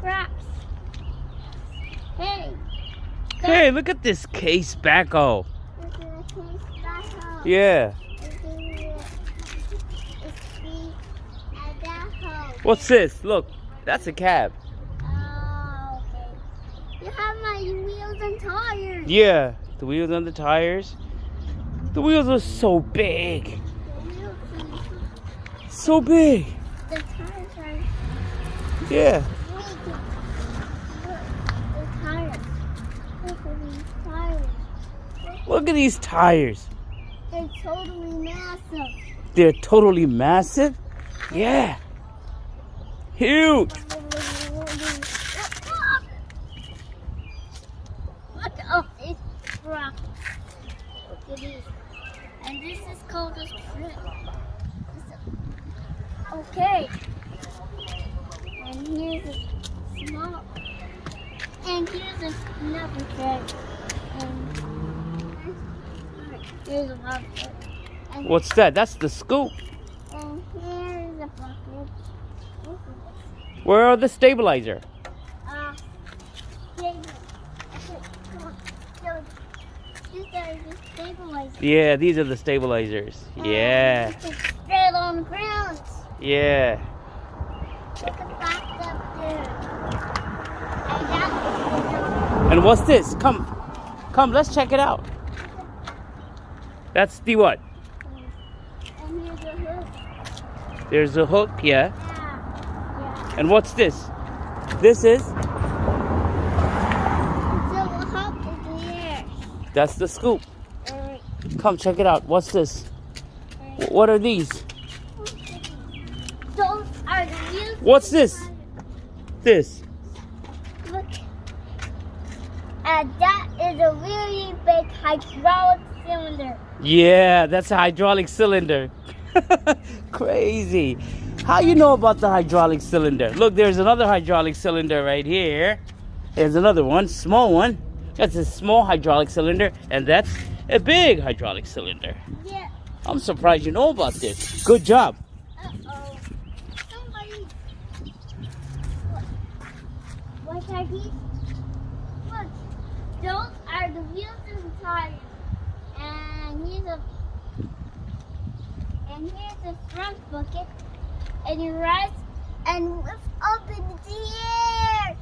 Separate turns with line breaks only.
scraps. Hey.
Hey, look at this case backhoe.
This is a case backhoe.
Yeah.
It's a backhoe.
What's this? Look, that's a cab.
Oh, okay. You have my wheels and tires.
Yeah, the wheels on the tires. The wheels are so big.
The wheels and
So big.
the tires are
Yeah.
big. Look, the tires. Look at these tires.
Look at these tires.
They're totally massive.
They're totally massive. Yeah. Huge.
Look at this rock. Look at these. And this is called a strip. Okay. And here's a small. And here's another thread. And here's a bucket. And
What's that? That's the scoop.
And here's a bucket.
Where are the stabilizer?
David. Come on. These are the stabilizers.
Yeah, these are the stabilizers. Yeah.
It's straight on the ground.
Yeah.
Look at that up there. And that
And what's this? Come, let's check it out. That's the what?
and here's a hook.
There's a hook, yeah.
Yeah.
And what's this? This is?
It's a hook in the air.
That's the scoop.
Alright.
Come, check it out. What's this? What are these?
Those are the wheels.
What's this? This.
Look. And that is a really big hydraulic cylinder.
Yeah, that's a hydraulic cylinder. Crazy. How you know about the hydraulic cylinder? Look, there's another hydraulic cylinder right here. There's another one, small one. That's a small hydraulic cylinder, and that's a big hydraulic cylinder.
Yeah.
I'm surprised you know about this. Good job.
Uh-oh. Somebody. What are these? Look. Those are the wheels and the tires. And here's the front bucket. And you rise and lift up in the air.